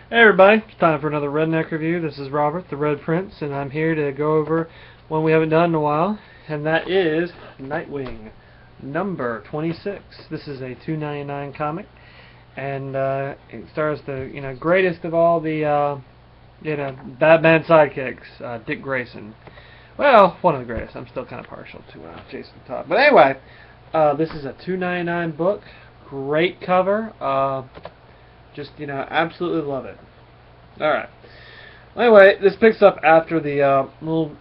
Hey everybody, it's time for another Redneck review. This is Robert, the Red Prince, and I'm here to go over one we haven't done in a while, and that is NightWing, number 26. This is a $2.99 comic, and it stars the greatest of all the Batman sidekicks, Dick Grayson. Well, one of the greatest. I'm still kind of partial to Jason Todd, but anyway, this is a $2.99 book. Great cover. Just, absolutely love it. Alright. Anyway, this picks up after the little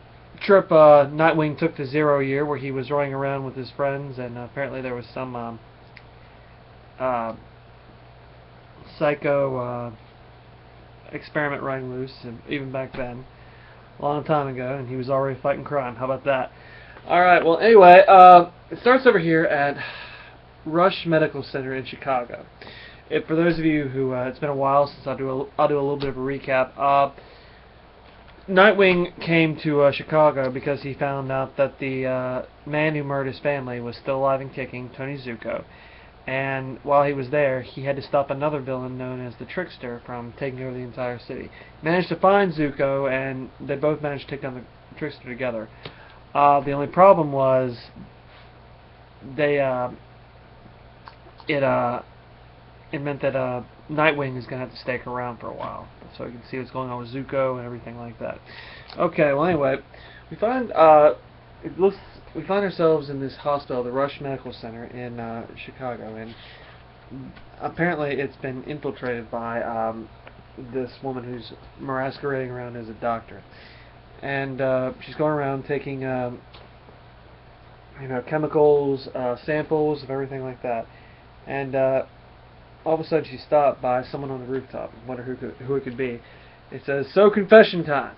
trip Nightwing took to Zero Year, where he was running around with his friends, and apparently there was some uh, psycho experiment running loose, and even back then, a long time ago, and he was already fighting crime. How about that? Alright, well, anyway, it starts over here at Rush Medical Center in Chicago. For those of you who it's been a while since I'll do a little bit of a recap. Nightwing came to Chicago because he found out that the man who murdered his family was still alive and kicking, Tony Zuko. And while he was there, he had to stop another villain known as the Trickster from taking over the entire city. Managed to find Zuko, and they both managed to take down the Trickster together. The only problem was it meant that Nightwing is going to have to stake around for a while, so you can see what's going on with Zuko and everything like that. Okay, well anyway, we find ourselves in this hospital, the Rush Medical Center in Chicago, and apparently it's been infiltrated by this woman who's masquerading around as a doctor, and she's going around taking chemicals, samples of everything like that, and all of a sudden she's stopped by someone on the rooftop. I wonder who it could be. It says, "So confession time."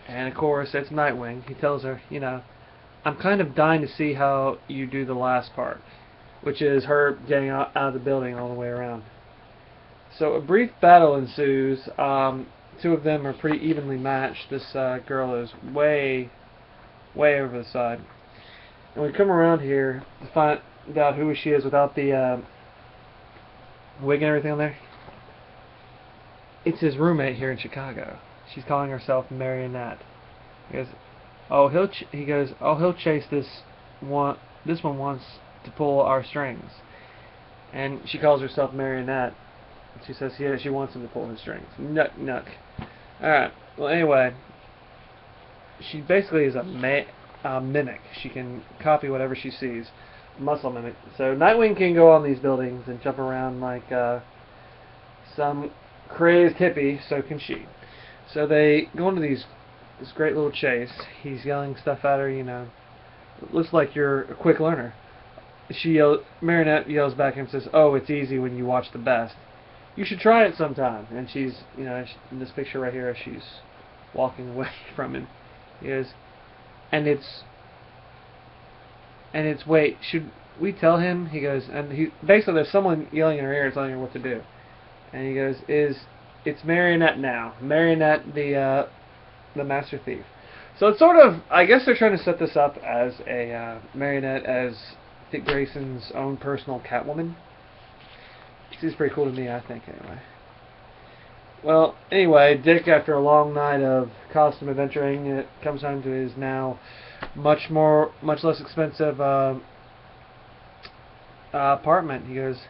And of course, it's Nightwing. He tells her, "I'm kind of dying to see how you do the last part," which is her getting out of the building all the way around. So a brief battle ensues. Two of them are pretty evenly matched. This girl is way over the side. And we come around here to find out who she is without the wig and everything on there. It's his roommate here in Chicago. She's calling herself Marionette. He goes, he'll chase this one. This one wants to pull our strings, and she calls herself Marionette. She says, yeah, she wants him to pull his strings. Nuck nuck. All right. Well, anyway, she basically is a mimic. She can copy whatever she sees. Muscle mimic. So Nightwing can go on these buildings and jump around like some crazed hippie. So can she. So they go into this great little chase. He's yelling stuff at her. It looks like you're a quick learner. Marinette yells back and says, "Oh, it's easy when you watch the best. You should try it sometime." And she's, in this picture right here, she's walking away from him. He goes, and it's wait, should we tell him? He goes, and he basically there's someone yelling in her ear telling her what to do. And he goes, it's Marionette now. Marionette, the master thief. So it's sort of, I guess they're trying to set this up as a Marionette as Dick Grayson's own personal Catwoman. Seems pretty cool to me, I think, anyway. Well, anyway, Dick, after a long night of costume adventuring, it comes home to his now much less expensive apartment. He goes,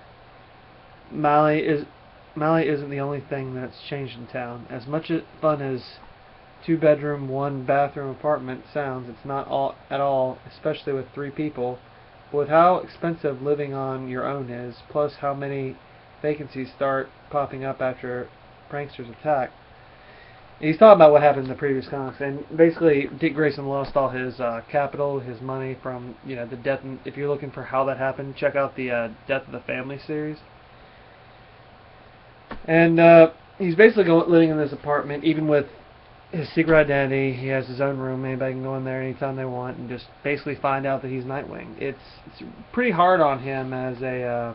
Mally isn't the only thing that's changed in town. As much fun as 2-bedroom, 1-bathroom apartment sounds, it's not at all, especially with 3 people. But with how expensive living on your own is, plus how many vacancies start popping up after pranksters attack. He's talking about what happened in the previous comics, and basically Dick Grayson lost all his capital, his money from the death. And if you're looking for how that happened, check out the Death of the Family series. And he's basically living in this apartment, even with his secret identity. He has his own room. Anybody can go in there anytime they want and just basically find out that he's Nightwing. It's pretty hard on him as a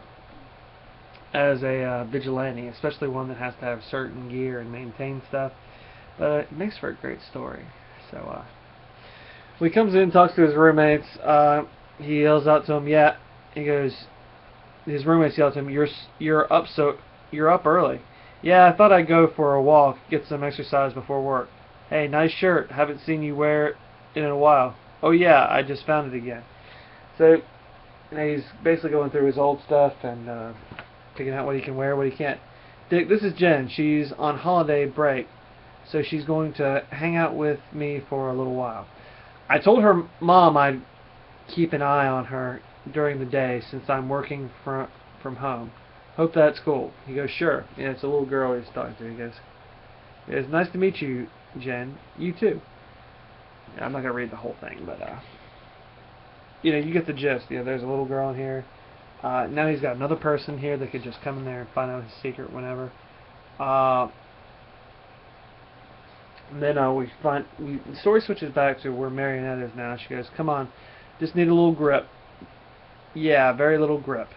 vigilante, especially one that has to have certain gear and maintain stuff. But it makes for a great story. So when he comes in and talks to his roommates, he yells out to him, "Yeah." He goes, his roommates yell to him, "You're you're up early. Yeah, I thought I'd go for a walk, get some exercise before work. Hey, nice shirt. Haven't seen you wear it in a while. Oh yeah, I just found it again. So, he's basically going through his old stuff and picking out what he can wear, what he can't. Dick, this is Jen. She's on holiday break, so she's going to hang out with me for a little while. I told her mom I'd keep an eye on her during the day since I'm working from home. Hope that's cool. He goes, sure. Yeah, it's a little girl he's talking to. He goes, it's nice to meet you, Jen. You too. Yeah, I'm not going to read the whole thing, but, you get the gist. There's a little girl in here. Now he's got another person here that could just come in there and find out his secret whenever. And then the story switches back to where Marionette is now. She goes, come on, just need a little grip. Yeah, very little grip.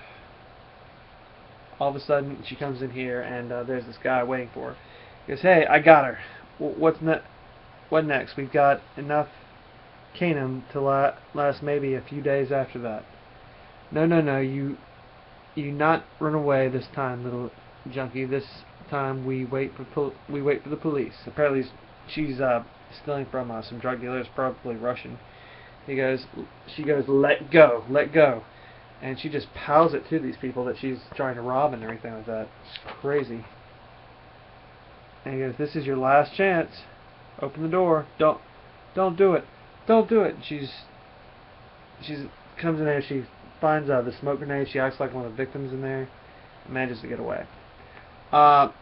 All of a sudden, she comes in here, and there's this guy waiting for her. He goes, hey, I got her. What next? We've got enough Canaan to last maybe a few days after that. No, you not run away this time, little junkie. This time we wait for the police. Apparently, she's stealing from some drug dealers, probably Russian. She goes, let go. And she just piles it to these people that she's trying to rob and everything like that. It's crazy. And he goes, this is your last chance. Open the door. Don't do it. Don't do it. She's comes in there. She finds the smoke grenade. She acts like one of the victims in there. And manages to get away. When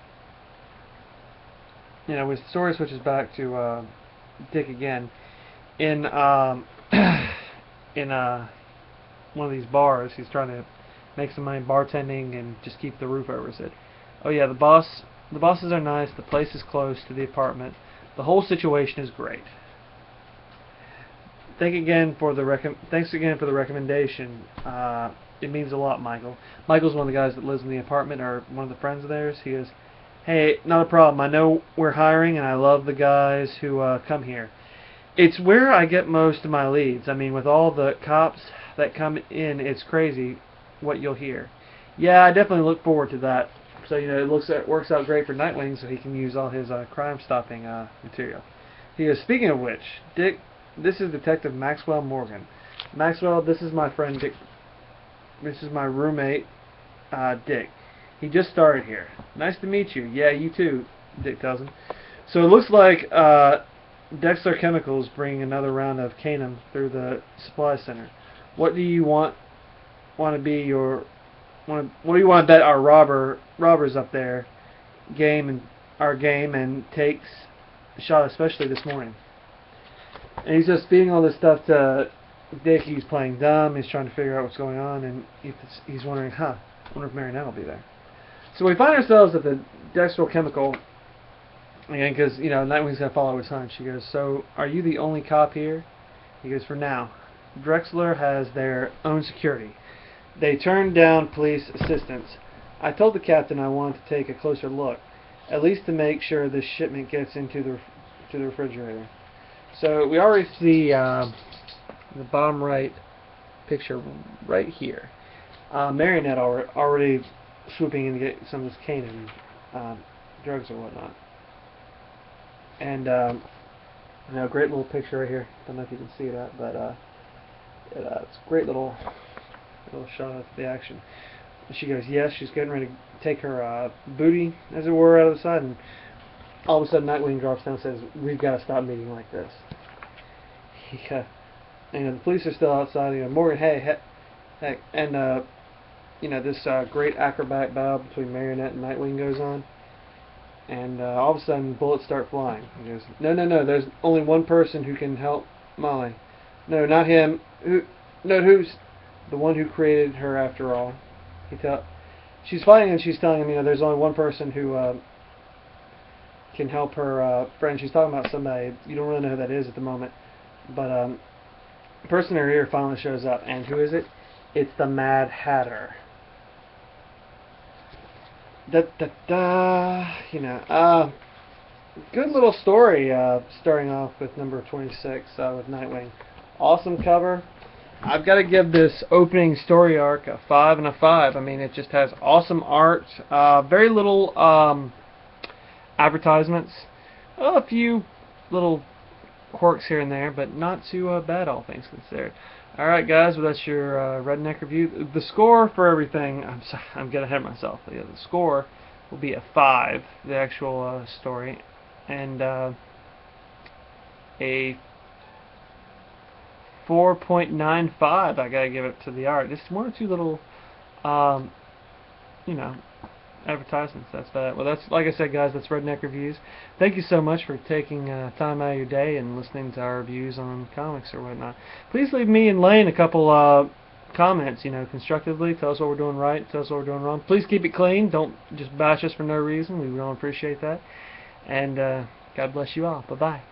the story switches back to Dick again in one of these bars. He's trying to make some money bartending and just keep the roof over his head. Oh yeah, the bosses are nice. The place is close to the apartment. The whole situation is great. Thanks again for the recommendation. It means a lot, Michael. Michael's one of the guys that lives in the apartment, or one of the friends of theirs. He goes, hey, not a problem. I know we're hiring, and I love the guys who come here. It's where I get most of my leads. I mean, with all the cops that come in, it's crazy what you'll hear. Yeah, I definitely look forward to that. So, it works out great for NightWing, so he can use all his crime-stopping material. He goes, speaking of which, Dick, this is Detective Maxwell Morgan. Maxwell, this is my friend Dick. This is my roommate, Dick. He just started here. Nice to meet you. Yeah, you too, Dick tells him. So it looks like Dexter Chemicals bringing another round of Canaan through the supply center. What do you want to be your what do you want to bet our robbers up there game and takes a shot, especially this morning? And he's just feeding all this stuff to Dick. He's playing dumb. He's trying to figure out what's going on, and he's wondering, I wonder if Marionette will be there. So we find ourselves at the Dexter Chemical again, because NightWing's gonna follow his hunch. She goes, so are you the only cop here? He goes, for now. Drexler has their own security. They turned down police assistance. I told the captain I wanted to take a closer look, at least to make sure this shipment gets into the refrigerator. So we already see the bottom right picture right here. Marionette already swooping in to get some of this Canaan drugs or whatnot. And great little picture right here. Don't know if you can see that, but it's a great little shot of the action. And she goes, yes, she's getting ready to take her booty, as it were, out of the side, and all of a sudden NightWing drops down and says, we've got to stop meeting like this. And the police are still outside. Morgan, hey, heck, and this great acrobat battle between Marionette and NightWing goes on, and all of a sudden bullets start flying. He goes, no, there's only one person who can help Molly. No, not him. Who's the one who created her after all? She's fighting, and she's telling him, there's only one person who can help her friend. She's talking about somebody. You don't really know who that is at the moment, but the person in her ear finally shows up, and who is it? It's the Mad Hatter. Good little story, starting off with number 26 with NightWing. Awesome cover. I've got to give this opening story arc a 5 and a 5. I mean, it just has awesome art, very little advertisements, a few little quirks here and there, but not too bad, all things considered. Alright guys, well that's your Redneck review. The score for everything, I'm getting ahead of myself. Yeah, the score will be a 5, the actual story, and a 4.95 I gotta give it to the art. Just one or two little, you know, advertisements. That's about it. Well, that's, like I said, guys, that's Redneck Reviews. Thank you so much for taking time out of your day and listening to our reviews on comics or whatnot. Please leave me and Lane a couple comments, you know, constructively. Tell us what we're doing right. Tell us what we're doing wrong. Please keep it clean. Don't just bash us for no reason. We don't appreciate that. And God bless you all. Bye-bye.